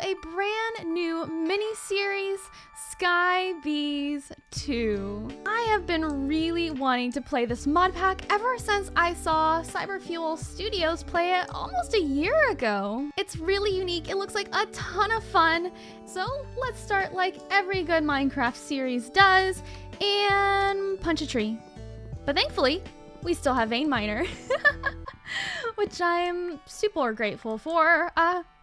a brand new mini-series, Skybees 2. I have been really wanting to play this mod pack ever since I saw Cyberfuel Studios play it almost a year ago. It's really unique, it looks like a ton of fun, so let's start like every good Minecraft series does and punch a tree. But thankfully, we still have Vein Miner, which I'm super grateful for.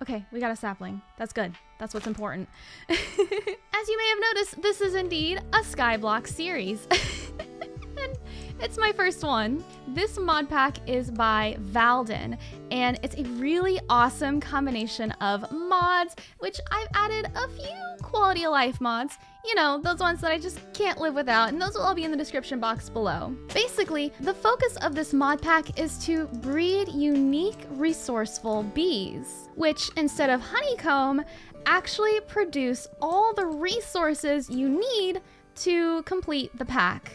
Okay, we got a sapling. That's good. That's what's important. As you may have noticed, this is indeed a skyblock series. And it's my first one. This mod pack is by F.L.U.D, and it's a really awesome combination of mods, which I've added a few quality of life mods. You know, those ones that I just can't live without, and those will all be in the description box below. Basically, the focus of this mod pack is to breed unique, resourceful bees, which instead of honeycomb, actually produce all the resources you need to complete the pack.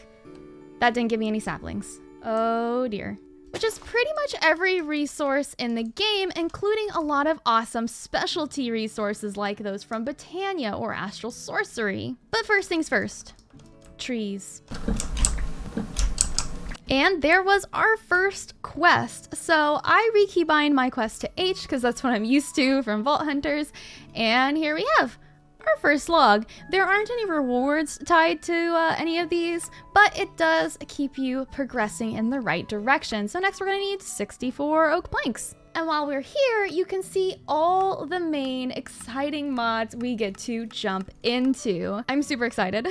That didn't give me any saplings. Oh dear. Which is pretty much every resource in the game, including a lot of awesome specialty resources like those from Botania or Astral Sorcery. But first things first, trees. And there was our first quest. So I rekeybind my quest to H because that's what I'm used to from Vault Hunters. And here we have our first log. There aren't any rewards tied to any of these, but it does keep you progressing in the right direction. So next we're gonna need 64 oak planks. And while we're here, you can see all the main exciting mods we get to jump into. I'm super excited.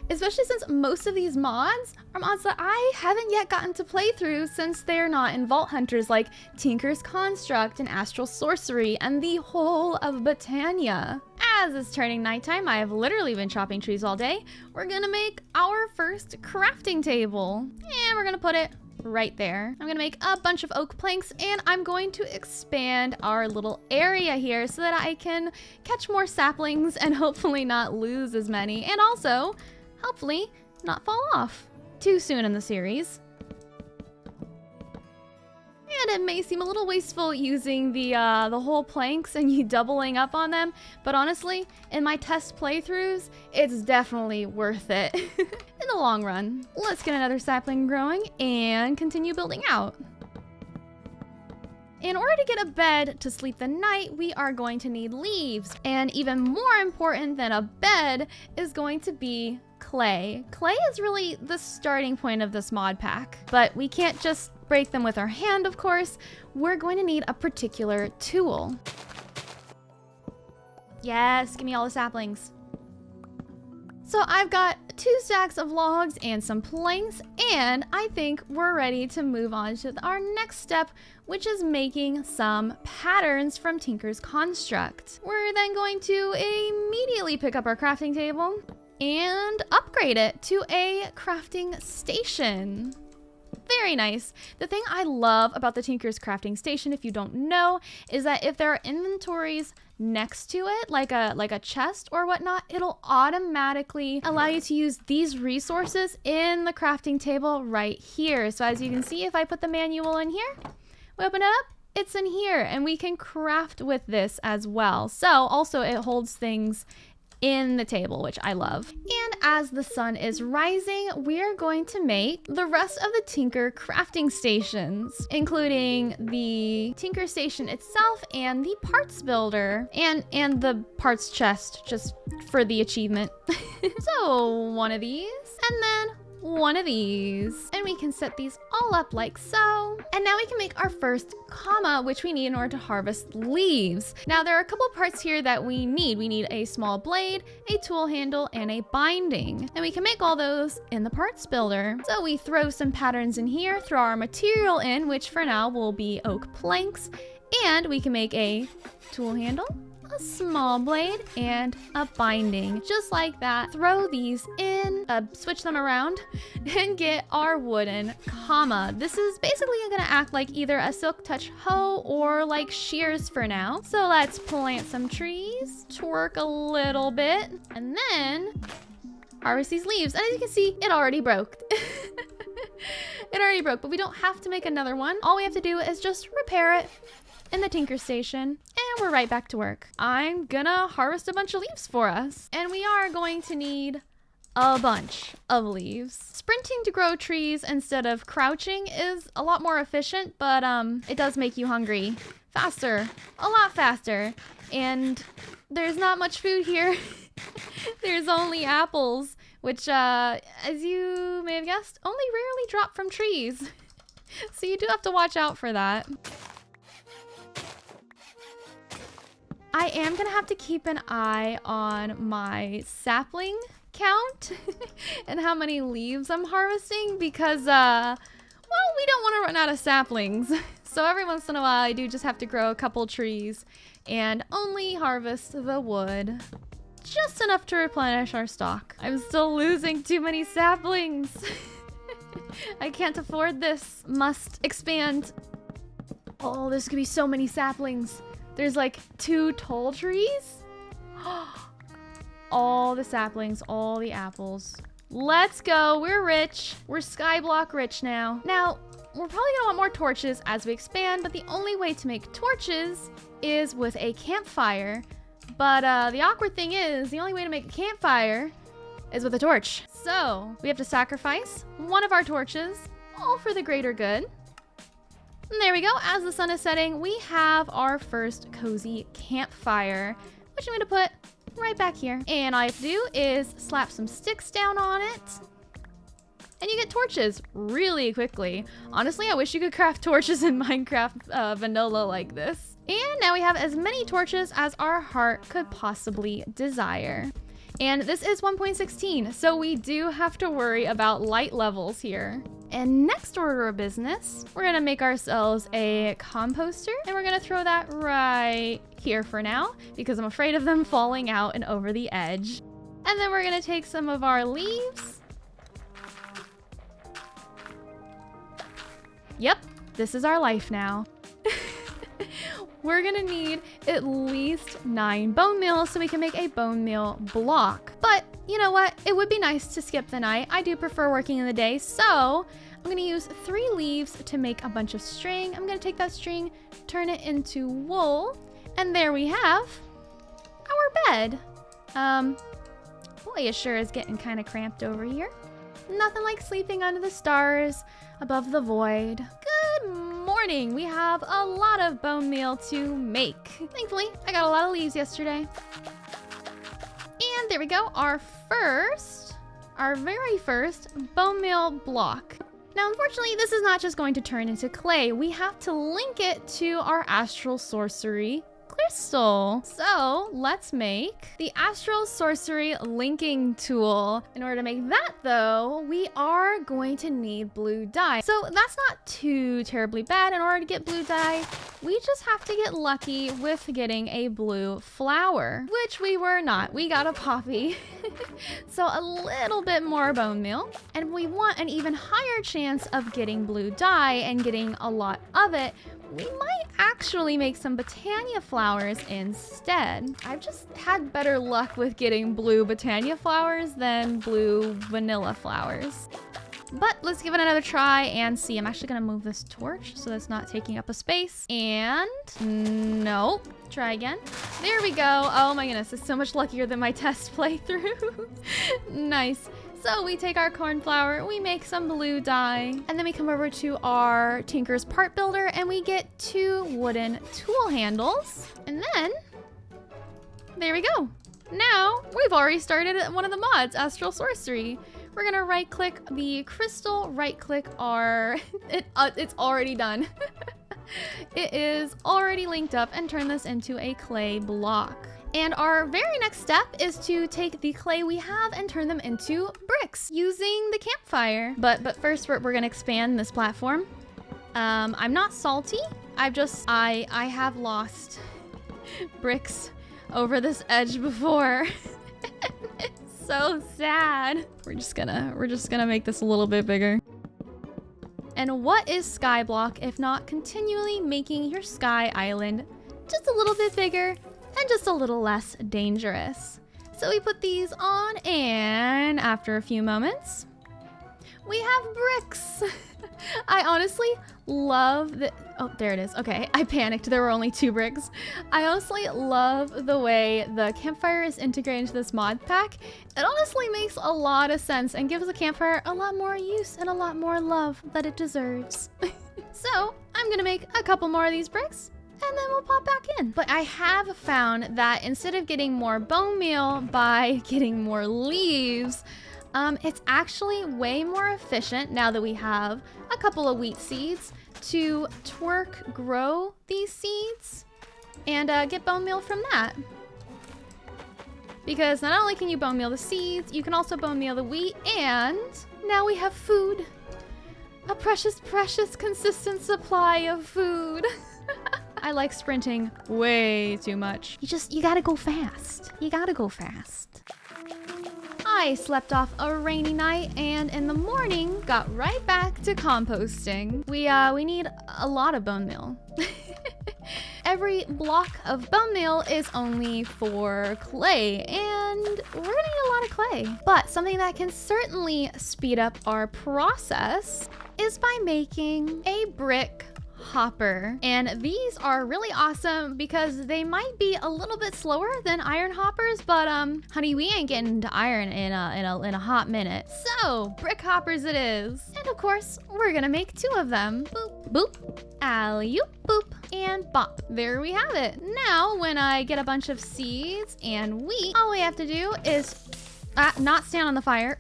Especially since most of these mods are mods that I haven't yet gotten to play through since they're not in Vault Hunters, like Tinker's Construct and Astral Sorcery and the whole of Botania. As it's turning nighttime, I have literally been chopping trees all day. We're gonna make our first crafting table. And we're gonna put it right there. I'm gonna make a bunch of oak planks, and I'm going to expand our little area here so that I can catch more saplings and hopefully not lose as many, and also hopefully not fall off too soon in the series. And it may seem a little wasteful using the whole planks and you doubling up on them, but honestly, in my test playthroughs, it's definitely worth it in the long run. Let's get another sapling growing and continue building out. In order to get a bed to sleep the night, we are going to need leaves. And even more important than a bed is going to be clay. Clay is really the starting point of this mod pack, but we can't just break them with our hand, of course. We're going to need a particular tool. Yes, give me all the saplings. So I've got 2 stacks of logs and some planks, and I think we're ready to move on to our next step, which is making some patterns from Tinker's Construct. We're then going to immediately pick up our crafting table and upgrade it to a crafting station. Very nice. The thing I love about the Tinker's Crafting Station, if you don't know, is that if there are inventories next to it, like a chest or whatnot, it'll automatically allow you to use these resources in the crafting table right here. So as you can see, if I put the manual in here, we open it up, it's in here, and we can craft with this as well. So also it holds things in the table, which I love. And as the sun is rising, we are going to make the rest of the Tinker crafting stations, including the Tinker station itself and the parts builder and the parts chest, just for the achievement. So one of these, and then one of these, and we can set these all up like so. And now we can make our first comma, which we need in order to harvest leaves. Now there are a couple parts here that we need. We need a small blade, a tool handle, and a binding. And we can make all those in the parts builder. So we throw some patterns in here, throw our material in, which for now will be oak planks, and we can make a tool handle, a small blade, and a binding. Just like that. Throw these in, switch them around, and get our wooden comma. This is basically gonna act like either a silk touch hoe or like shears for now. So let's plant some trees, twerk a little bit, and then harvest these leaves. And as you can see, it already broke. It already broke, but we don't have to make another one. All we have to do is just repair it in the Tinker Station, and we're right back to work. I'm gonna harvest a bunch of leaves for us. And we are going to need a bunch of leaves. Sprinting to grow trees instead of crouching is a lot more efficient, but it does make you hungry faster, a lot faster. And there's not much food here. There's only apples, which, as you may have guessed, only rarely drop from trees. So you do have to watch out for that. I am gonna have to keep an eye on my sapling count and how many leaves I'm harvesting because, well, we don't want to run out of saplings. So every once in a while, I do just have to grow a couple trees and only harvest the wood. Just enough to replenish our stock. I'm still losing too many saplings. I can't afford this. Must expand. Oh, there's gonna be so many saplings. There's like 2 tall trees. All the saplings, all the apples. Let's go, we're rich. We're skyblock rich now. Now, we're probably gonna want more torches as we expand, but the only way to make torches is with a campfire. But the awkward thing is, the only way to make a campfire is with a torch. So, we have to sacrifice one of our torches, all for the greater good. And there we go, as the sun is setting, we have our first cozy campfire, which I'm gonna put right back here. And all I have to do is slap some sticks down on it. And you get torches really quickly. Honestly, I wish you could craft torches in Minecraft vanilla like this. And now we have as many torches as our heart could possibly desire. And this is 1.16, so we do have to worry about light levels here. And next order of business, we're gonna make ourselves a composter, and we're gonna throw that right here for now, because I'm afraid of them falling out and over the edge. And then we're gonna take some of our leaves. Yep, this is our life now. We're gonna need at least 9 bone meal so we can make a bone meal block. But you know what? It would be nice to skip the night. I do prefer working in the day, so I'm gonna use 3 leaves to make a bunch of string. I'm gonna take that string, turn it into wool, and there we have our bed. Boy, it sure is getting kind of cramped over here. Nothing like sleeping under the stars above the void. Good morning. We have a lot of bone meal to make. Thankfully, I got a lot of leaves yesterday. And there we go, our very first bone meal block. Now, unfortunately, this is not just going to turn into clay. We have to link it to our astral sorcery crystal. So let's make the astral sorcery linking tool. In order to make that though, we are going to need blue dye. So that's not too terribly bad. In order to get blue dye, we just have to get lucky with getting a blue flower, which we were not. We got a poppy. So a little bit more bone meal, and we want an even higher chance of getting blue dye and getting a lot of it. We might actually make some Botania flowers instead. I've just had better luck with getting blue Botania flowers than blue vanilla flowers. But let's give it another try and see. I'm actually gonna move this torch so that's not taking up a space. And no, try again. There we go. Oh my goodness, it's so much luckier than my test playthrough. Nice. So we take our corn flour, we make some blue dye, and then we come over to our Tinker's Part Builder and we get 2 wooden tool handles. And then, there we go. Now, we've already started one of the mods, Astral Sorcery. We're gonna right click the crystal, right click our, it's already done. It is already linked up, and turn this into a clay block. And our very next step is to take the clay we have and turn them into bricks using the campfire. But first we're gonna expand this platform. I'm not salty. I have lost bricks over this edge before. It's so sad. We're just gonna make this a little bit bigger. And what is skyblock if not continually making your sky island just a little bit bigger and just a little less dangerous? So we put these on, and after a few moments, we have bricks. I honestly love the, oh, there it is. Okay, I panicked. There were only 2 bricks. I honestly love the way the campfire is integrated into this mod pack. It honestly makes a lot of sense and gives the campfire a lot more use and a lot more love that it deserves. So I'm gonna make a couple more of these bricks and then we'll pop back in. But I have found that instead of getting more bone meal by getting more leaves, it's actually way more efficient now that we have a couple of wheat seeds to grow these seeds and get bone meal from that. Because not only can you bone meal the seeds, you can also bone meal the wheat, and now we have food. A precious, precious consistent supply of food. I like sprinting way too much. You gotta go fast. You gotta go fast. I slept off a rainy night and in the morning got right back to composting. We need a lot of bone meal. Every block of bone meal is only for clay, and we're gonna need a lot of clay. But something that can certainly speed up our process is by making a brick hopper. And these are really awesome because they might be a little bit slower than iron hoppers, but honey, we ain't getting to iron in a hot minute. So brick hoppers it is. And of course, we're gonna make 2 of them. Boop, boop, alley-oop, boop, and bop. There we have it. Now, when I get a bunch of seeds and wheat, all we have to do is not stand on the fire.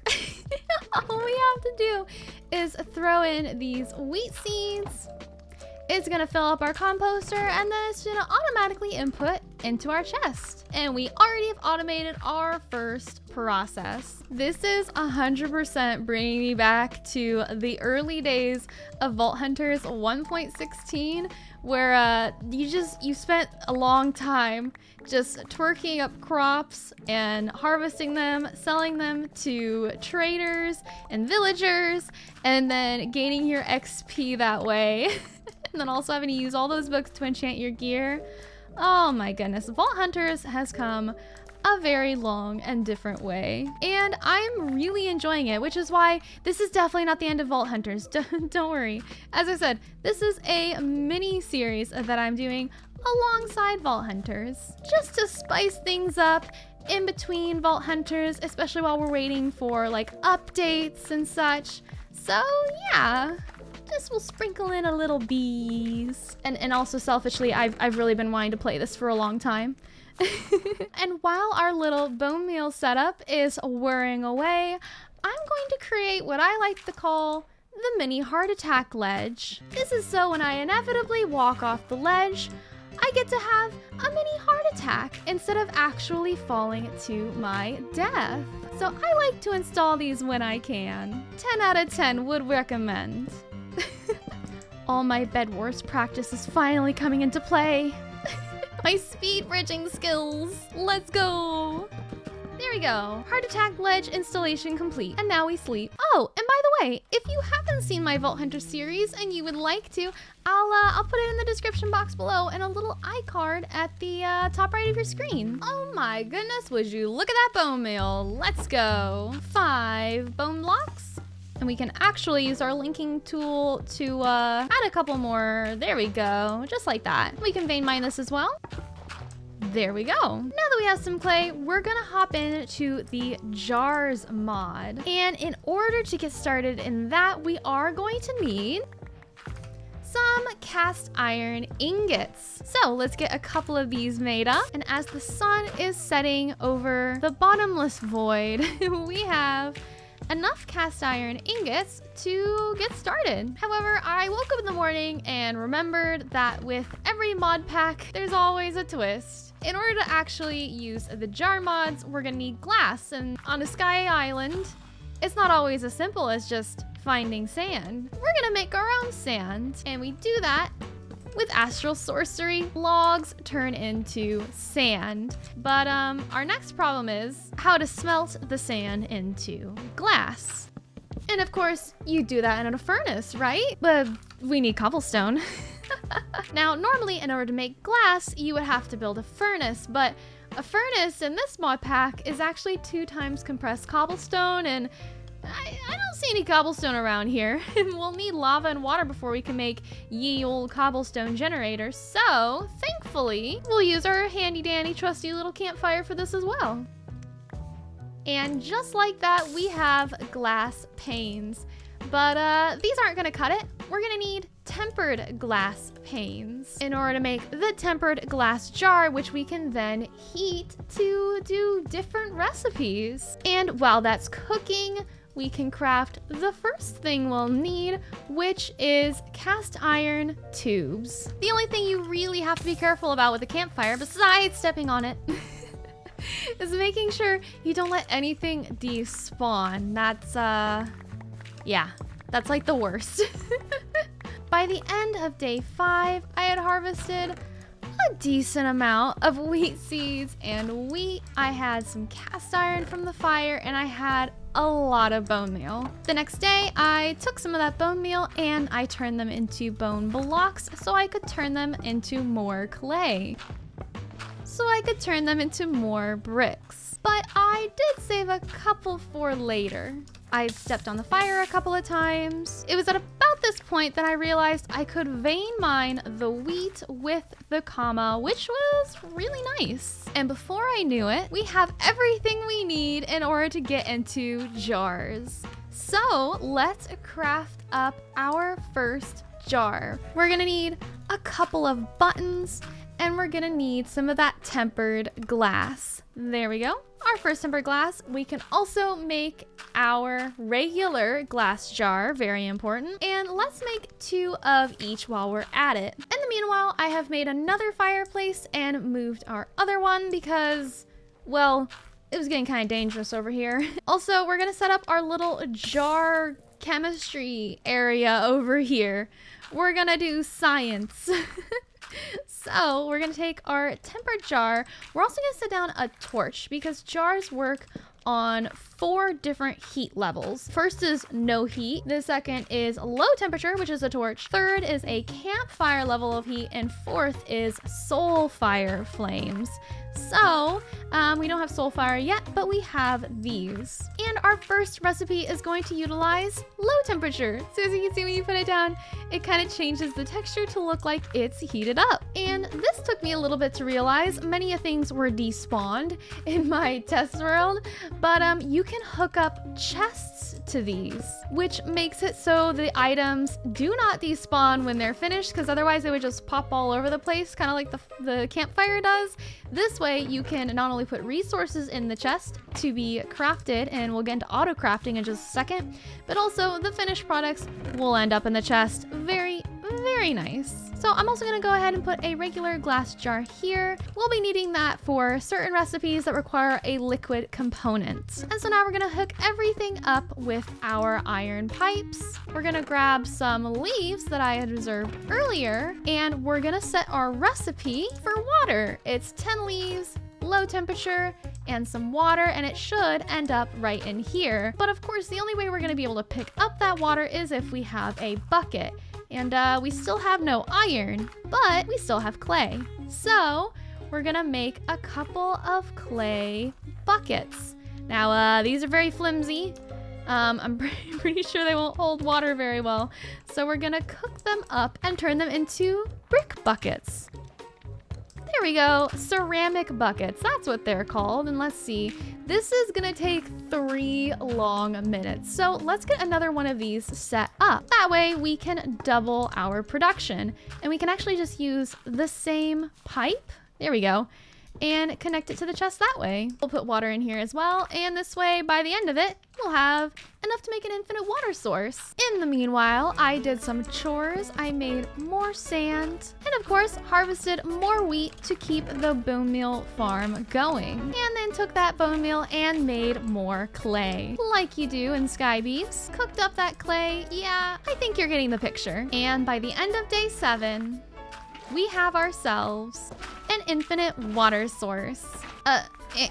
All we have to do is throw in these wheat seeds. It's gonna fill up our composter and then it's gonna automatically input into our chest. And we already have automated our first process. This is 100% bringing me back to the early days of Vault Hunters 1.16, where you spent a long time just twerking up crops and harvesting them, selling them to traders and villagers, and then gaining your XP that way. And then also having to use all those books to enchant your gear. Oh my goodness, Vault Hunters has come a very long and different way. And I'm really enjoying it, which is why this is definitely not the end of Vault Hunters. Don't worry. As I said, this is a mini series that I'm doing alongside Vault Hunters, just to spice things up in between Vault Hunters, especially while we're waiting for like updates and such. So yeah. This will sprinkle in a little bees. And also selfishly, I've really been wanting to play this for a long time. And while our little bone meal setup is whirring away, I'm going to create what I like to call the mini heart attack ledge. This is so when I inevitably walk off the ledge, I get to have a mini heart attack instead of actually falling to my death. So I like to install these when I can. 10 out of 10 would recommend. All my Bed Wars practice is finally coming into play. My speed bridging skills. Let's go. There we go. Heart attack ledge installation complete. And now we sleep. Oh, and by the way, if you haven't seen my Vault Hunter series and you would like to, I'll put it in the description box below and a little iCard at the top right of your screen. Oh my goodness, would you look at that bone meal. Let's go. 5 bone blocks. And we can actually use our linking tool to add a couple more. There we go, just like that. We can vein mine this as well. There we go. Now that we have some clay, we're gonna hop into the jars mod. And in order to get started in that, we are going to need some cast iron ingots. So let's get a couple of these made up. And as the sun is setting over the bottomless void, we have enough cast iron ingots to get started. However, I woke up in the morning and remembered that with every mod pack, there's always a twist. In order to actually use the jar mods, we're gonna need glass, and on a sky island, it's not always as simple as just finding sand. We're gonna make our own sand, and we do that with astral sorcery. Logs turn into sand. But our next problem is how to smelt the sand into glass. And of course, you do that in a furnace, right? But we need cobblestone. Now, normally in order to make glass, you would have to build a furnace, but a furnace in this mod pack is actually 2 times compressed cobblestone, and I don't see any cobblestone around here. We'll need lava and water before we can make ye old cobblestone generator. So, thankfully, we'll use our handy dandy trusty little campfire for this as well. And just like that, we have glass panes. But these aren't gonna cut it. We're gonna need tempered glass panes in order to make the tempered glass jar, which we can then heat to do different recipes. And while that's cooking, we can craft the first thing we'll need, which is cast iron tubes. The only thing you really have to be careful about with a campfire, besides stepping on it, is making sure you don't let anything despawn. That's, yeah, that's like the worst. By the end of day 5, I had harvested a decent amount of wheat seeds and wheat. I had some cast iron from the fire, and I had a lot of bone meal. The next day, I took some of that bone meal and I turned them into bone blocks so I could turn them into more clay. So I could turn them into more bricks. But I did save a couple for later. I stepped on the fire a couple of times. It was at about this point that I realized I could vein mine the wheat with the comma, which was really nice. And before I knew it, we have everything we need in order to get into jars. So let's craft up our first jar. We're gonna need a couple of buttons, and we're gonna need some of that tempered glass. There we go. Our first tempered glass. We can also make our regular glass jar, very important. And let's make 2 of each while we're at it. In the meanwhile, I have made another fireplace and moved our other one because, well, it was getting kind of dangerous over here. Also, we're gonna set up our little jar chemistry area over here. We're gonna do science. So we're gonna take our tempered jar. We're also gonna set down a torch because jars work on 4 different heat levels. First is no heat. The second is low temperature, which is a torch. Third is a campfire level of heat. And 4th is soul fire flames. So we don't have soul fire yet, but we have these. And our first recipe is going to utilize low temperature. So as you can see, when you put it down, it kind of changes the texture to look like it's heated up. And this took me a little bit to realize. Many things were despawned in my test world, but you can hook up chests to these, which makes it so the items do not despawn when they're finished, because otherwise they would just pop all over the place, kind of like the campfire does. This way you can not only put resources in the chest to be crafted, and we'll get into auto crafting in just a second, but also the finished products will end up in the chest. Very, very nice. So I'm also going to go ahead and put a regular glass jar here. We'll be needing that for certain recipes that require a liquid component. And so now we're going to hook everything up with our iron pipes. We're going to grab some leaves that I had reserved earlier, and we're going to set our recipe for water. It's 10 leaves, low temperature, and some water, and it should end up right in here. But of course, the only way we're going to be able to pick up that water is if we have a bucket. And we still have no iron, but we still have clay. So we're gonna make a couple of clay buckets. Now, these are very flimsy. I'm pretty sure they won't hold water very well. So we're gonna cook them up and turn them into brick buckets. There we go, ceramic buckets, that's what they're called. And let's see, this is gonna take 3 long minutes. So let's get another one of these set up. That way we can double our production, and we can actually just use the same pipe, there we go, and connect it to the chest that way. We'll put water in here as well, and this way by the end of it, we'll have enough to make an infinite water source. In the meanwhile, I did some chores. I made more sand, and of course, harvested more wheat to keep the bone meal farm going. And then took that bone meal and made more clay, like you do in Skybees. Cooked up that clay. Yeah, I think you're getting the picture. And by the end of day 7, we have ourselves an infinite water source.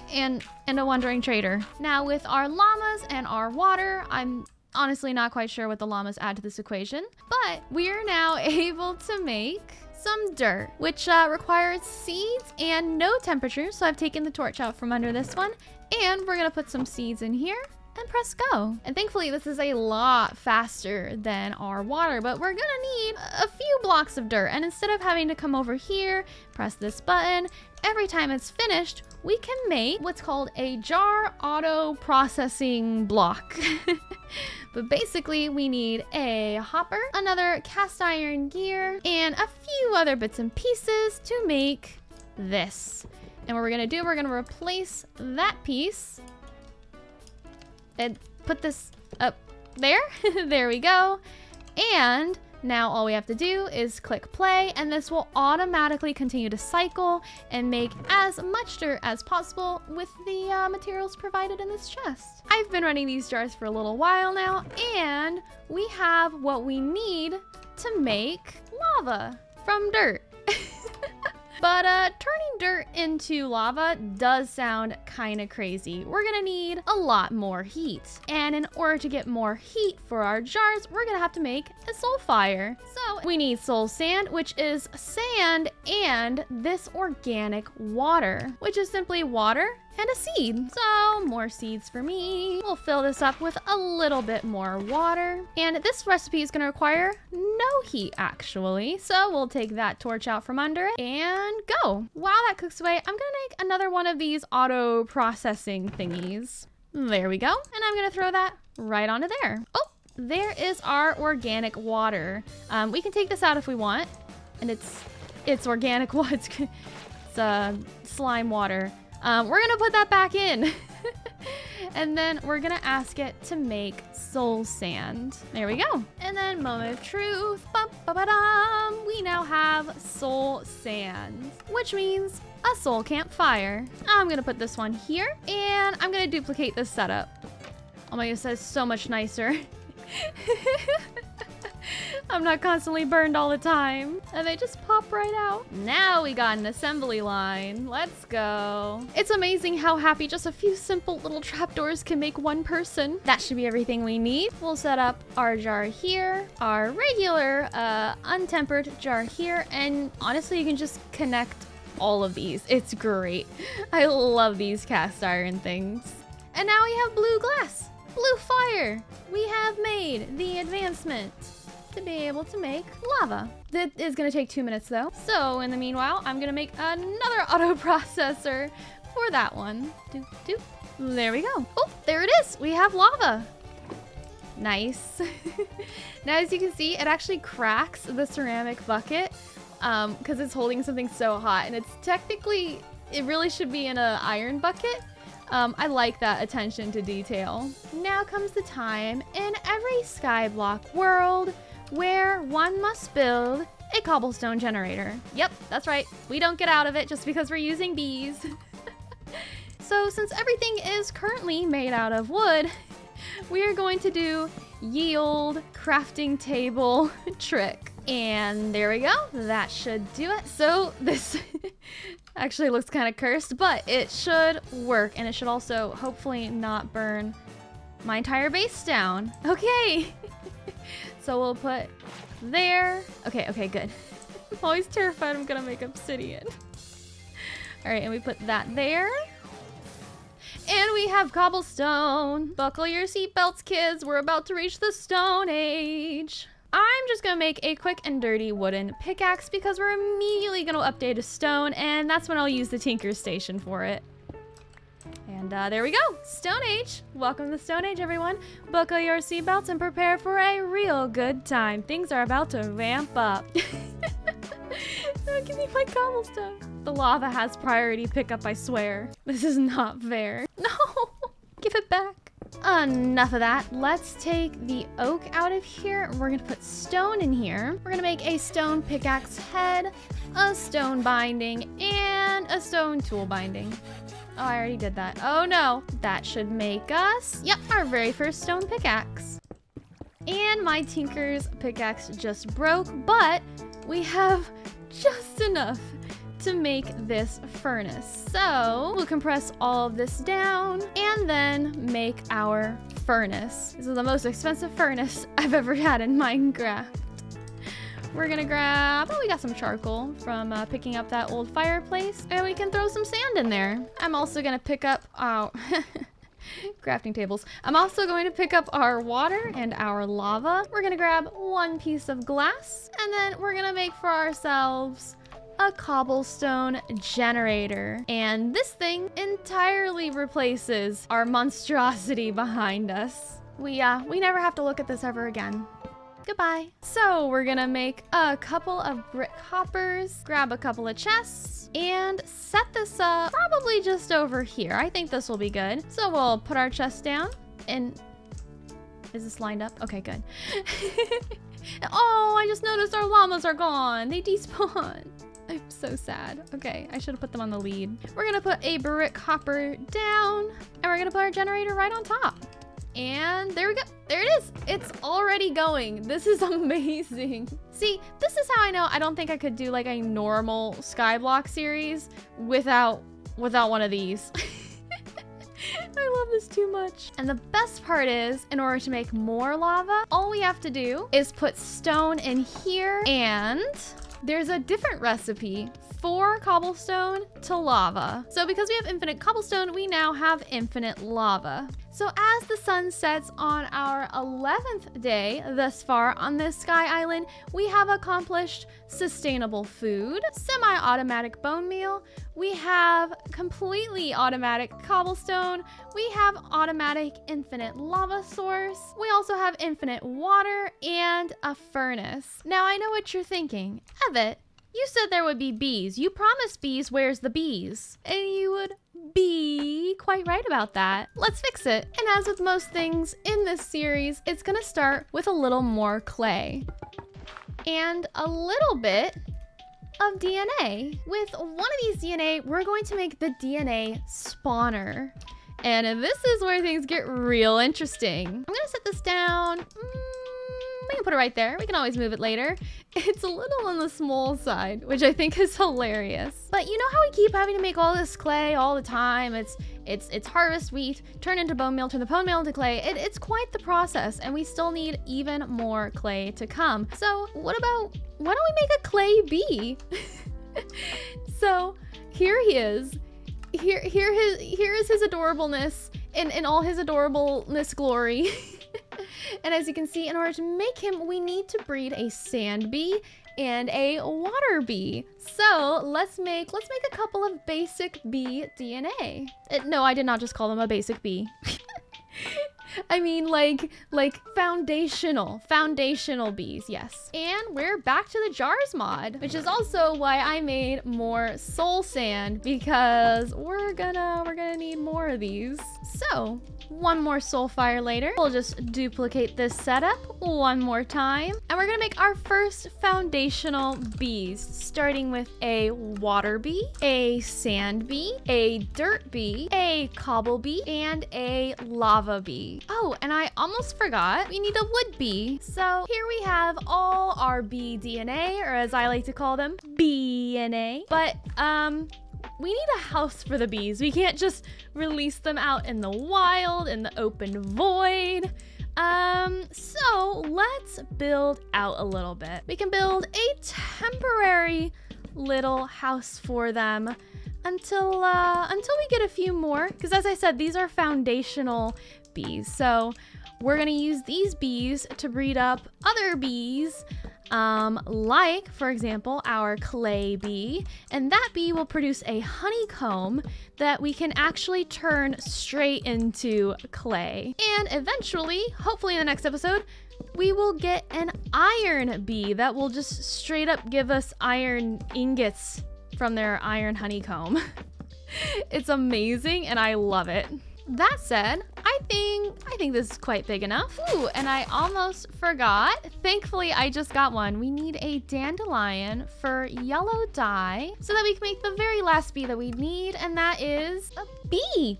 And a wandering trader. Now with our llamas and our water, I'm honestly not quite sure what the llamas add to this equation, but we are now able to make some dirt, which requires seeds and no temperature. So I've taken the torch out from under this one, and we're gonna put some seeds in here. and press go. And thankfully this is a lot faster than our water, but we're gonna need a few blocks of dirt. And instead of having to come over here, press this button, every time it's finished, we can make what's called a jar auto processing block. But basically we need a hopper, another cast iron gear, and a few other bits and pieces to make this. And what we're gonna do, we're gonna replace that piece and put this up there. There we go. And now all we have to do is click play, and this will automatically continue to cycle and make as much dirt as possible with the materials provided in this chest. I've been running these jars for a little while now, and we have what we need to make lava from dirt. But turning dirt into lava does sound kind of crazy. We're gonna need a lot more heat. And in order to get more heat for our jars, we're gonna have to make a soul fire. So we need soul sand, which is sand and this organic water, which is simply water and a seed. So more seeds for me. We'll fill this up with a little bit more water. And this recipe is gonna require no heat actually. So we'll take that torch out from under it and go. While that cooks away, I'm gonna make another one of these auto processing thingies. There we go. And I'm gonna throw that right onto there. Oh, there is our organic water. We can take this out if we want. And it's organic water. It's slime water. We're gonna put that back in. And then we're gonna ask it to make soul sand. There we go. And then moment of truth. Ba-ba-ba-dum. We now have soul sand, which means a soul campfire. I'm gonna put this one here, and I'm gonna duplicate this setup. Oh my goodness, that's so much nicer. I'm not constantly burned all the time. And they just pop right out. Now we got an assembly line. Let's go. It's amazing how happy just a few simple little trapdoors can make one person. That should be everything we need. We'll set up our jar here, our regular untempered jar here, and honestly you can just connect all of these. It's great. I love these cast iron things. And now we have blue glass, blue fire. We have made the advancement to be able to make lava. That is gonna take 2 minutes though. So in the meanwhile, I'm gonna make another auto processor for that one. Doop, doop. There we go. Oh, there it is. We have lava. Nice. Now, as you can see, it actually cracks the ceramic bucket because it's holding something so hot, and it's technically, it really should be in an iron bucket. I like that attention to detail. Now comes the time in every skyblock world where one must build a cobblestone generator. Yep, that's right. We don't get out of it just because we're using bees. So since everything is currently made out of wood, we are going to do ye olde crafting table trick. And there we go. That should do it. So this actually looks kind of cursed, but it should work. And it should also hopefully not burn my entire base down. Okay. So we'll put there. Okay, good. I'm always terrified I'm gonna make obsidian. All right, and we put that there. And we have cobblestone. Buckle your seatbelts, kids. We're about to reach the Stone Age. I'm just gonna make a quick and dirty wooden pickaxe because we're immediately gonna update to stone, and that's when I'll use the Tinker's Station for it. And there we go, Stone Age. Welcome to the Stone Age, everyone. Buckle your seatbelts and prepare for a real good time. Things are about to ramp up. Give me my cobblestone. The lava has priority pickup, I swear. This is not fair. No, give it back. Enough of that. Let's take the oak out of here. We're gonna put stone in here. We're gonna make a stone pickaxe head, a stone binding, and a stone tool binding. Oh, I already did that. Oh no, that should make us, yep, our very first stone pickaxe. And my Tinker's pickaxe just broke, but we have just enough to make this furnace. So we'll compress all of this down and then make our furnace. This is the most expensive furnace I've ever had in Minecraft. We're gonna grab, oh, we got some charcoal from picking up that old fireplace, and we can throw some sand in there. I'm also gonna pick up, oh, Crafting tables. I'm also going to pick up our water and our lava. We're gonna grab one piece of glass, and then we're gonna make for ourselves a cobblestone generator. And this thing entirely replaces our monstrosity behind us. We never have to look at this ever again. Goodbye. So we're gonna make a couple of brick hoppers, grab a couple of chests, and set this up probably just over here. I think this will be good. So we'll put our chest down, and is this lined up? Okay, good. Oh, I just noticed our llamas are gone. They despawned. I'm so sad. Okay, I should have put them on the lead. We're gonna put a brick hopper down, and we're gonna put our generator right on top. And there we go. There it is. It's already going. This is amazing. See, this is how I know I don't think I could do like a normal skyblock series without one of these. I love this too much. And the best part is, in order to make more lava, all we have to do is put stone in here, and there's a different recipe for cobblestone to lava. So because we have infinite cobblestone, we now have infinite lava. So as the sun sets on our 11th day thus far on this sky island, we have accomplished sustainable food, semi-automatic bone meal, we have completely automatic cobblestone, we have automatic infinite lava source, we also have infinite water, and a furnace. Now I know what you're thinking. Evet, you said there would be bees. You promised bees, where's the bees? And you would be quite right about that. Let's fix it. And as with most things in this series, it's gonna start with a little more clay and a little bit of DNA. With one of these DNA, we're going to make the DNA spawner. And this is where things get real interesting. I'm gonna set this down. We can put it right there. We can always move it later. It's a little on the small side, which I think is hilarious. But you know how we keep having to make all this clay all the time? It's harvest wheat, turn into bone meal, turn the bone meal into clay. It's quite the process, and we still need even more clay to come. So why don't we make a clay bee? So here he is. Here is his adorableness in all his adorableness glory. And as you can see, in order to make him, we need to breed a sand bee and a water bee. So let's make a couple of basic bee DNA. No, I did not just call them a basic bee. I mean like foundational bees, yes. And we're back to the jars mod, which is also why I made more soul sand, because we're gonna need more of these. So one more soul fire later, we'll just duplicate this setup one more time, and we're gonna make our first foundational bees, starting with a water bee, a sand bee, a dirt bee, a cobble bee, and a lava bee. Oh, and I almost forgot, we need a wood bee. So here we have all our bee DNA, or as I like to call them, BNA. But we need a house for the bees. We can't just release them out in the wild, in the open void. So let's build out a little bit. We can build a temporary little house for them until we get a few more, because as I said, these are foundational bees. So we're gonna use these bees to breed up other bees, like, for example, our clay bee, and that bee will produce a honeycomb that we can actually turn straight into clay. And eventually, hopefully in the next episode, we will get an iron bee that will just straight up give us iron ingots from their iron honeycomb. It's amazing, and I love it. That said, I think this is quite big enough. Ooh, and I almost forgot. Thankfully, I just got one. We need a dandelion for yellow dye so that we can make the very last bee that we need, and that is a bee.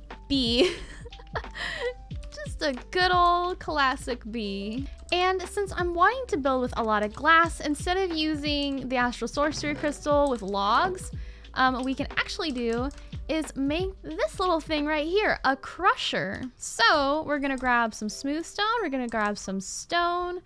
Just a good old classic bee. And since I'm wanting to build with a lot of glass, instead of using the astral sorcery crystal with logs, what we can actually do is make this little thing right here, a crusher. So we're gonna grab some smooth stone, we're gonna grab some stone,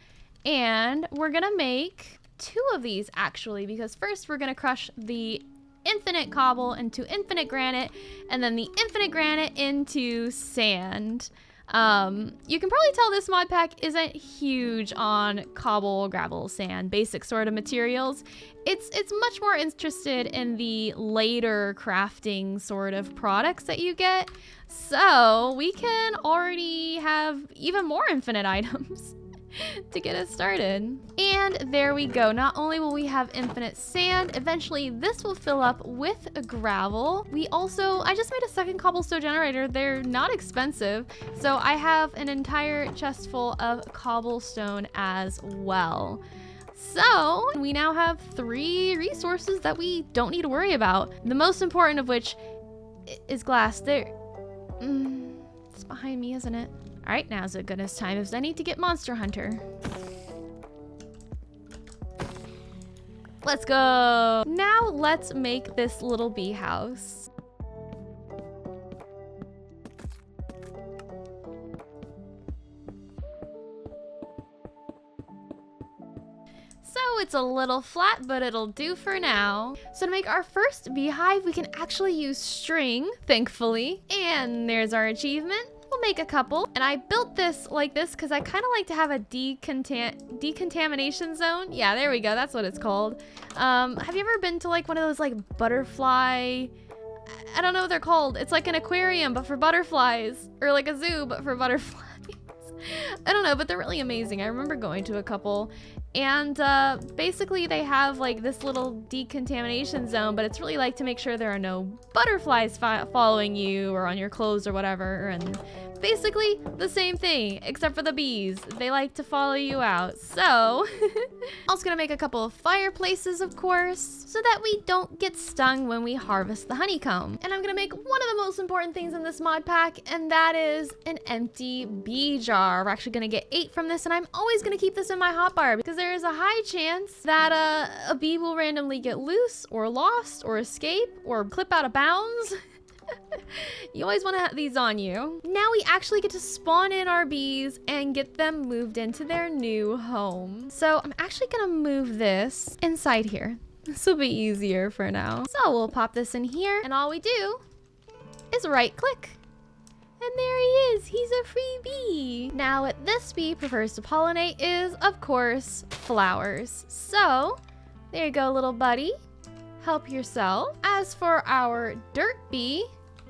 and we're gonna make two of these actually, because first we're gonna crush the infinite cobble into infinite granite, and then the infinite granite into sand. You can probably tell this mod pack isn't huge on cobble, gravel, sand, basic sort of materials. It's much more interested in the later crafting sort of products that you get. So we can already have even more infinite items to get us started. And there we go. Not only will we have infinite sand, eventually this will fill up with gravel. I just made a second cobblestone generator. They're not expensive. So I have an entire chest full of cobblestone as well. So we now have 3 resources that we don't need to worry about. The most important of which is glass. It's behind me, isn't it? All right, now's a good as time as any to get Monster Hunter. Let's go. Now let's make this little bee house. So it's a little flat, but it'll do for now. So to make our first beehive, we can actually use string, thankfully. And there's our achievement. We'll make a couple. And I built this like this because I kind of like to have a decontamination zone. Yeah, there we go. That's what it's called. Have you ever been to like one of those like butterfly... I don't know what they're called. It's like an aquarium, but for butterflies. Or like a zoo, but for butterflies. I don't know, but they're really amazing. I remember going to a couple. And basically they have like this little decontamination zone, but it's really like to make sure there are no butterflies following you or on your clothes or whatever. And basically the same thing, except for the bees. They like to follow you out. So also gonna make a couple of fireplaces, of course, so that we don't get stung when we harvest the honeycomb. And I'm gonna make one of the most important things in this mod pack, and that is an empty bee jar. We're actually gonna get 8 from this, and I'm always gonna keep this in my hotbar because there is a high chance that a bee will randomly get loose or lost or escape or clip out of bounds. You always want to have these on you. Now we actually get to spawn in our bees and get them moved into their new home. So I'm actually gonna move this inside here. This will be easier for now. So we'll pop this in here, and all we do is right click. And there he is, he's a free bee. Now what this bee prefers to pollinate is, of course, flowers. So there you go, little buddy. Help yourself. As for our dirt bee,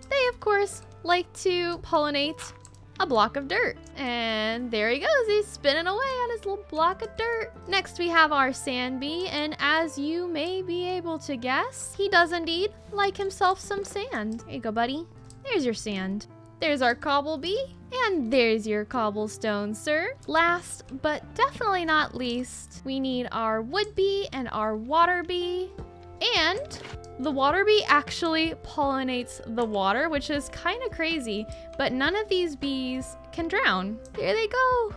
they of course like to pollinate a block of dirt. And there he goes, he's spinning away on his little block of dirt. Next we have our sand bee, and as you may be able to guess, he does indeed like himself some sand. There you go, buddy. There's your sand. There's our cobble bee, and there's your cobblestone, sir. Last, but definitely not least, we need our wood bee and our water bee. And the water bee actually pollinates the water, which is kind of crazy, but none of these bees can drown. There they go.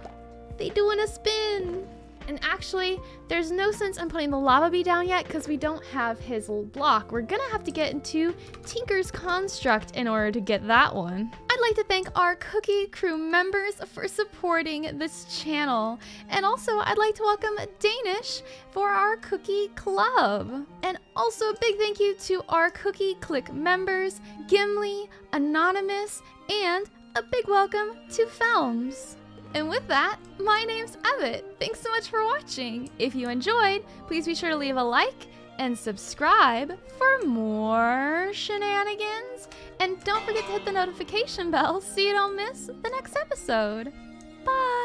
They doing a spin. And actually, there's no sense in putting the lava bee down yet because we don't have his little block. We're gonna have to get into Tinker's Construct in order to get that one. I'd like to thank our Cookie Crew members for supporting this channel. And also, I'd like to welcome Danish for our Cookie Club. And also a big thank you to our Cookie Click members, Gimli, Anonymous, and a big welcome to Films. And with that, my name's Ebbet. Thanks so much for watching. If you enjoyed, please be sure to leave a like and subscribe for more shenanigans. And don't forget to hit the notification bell so you don't miss the next episode. Bye!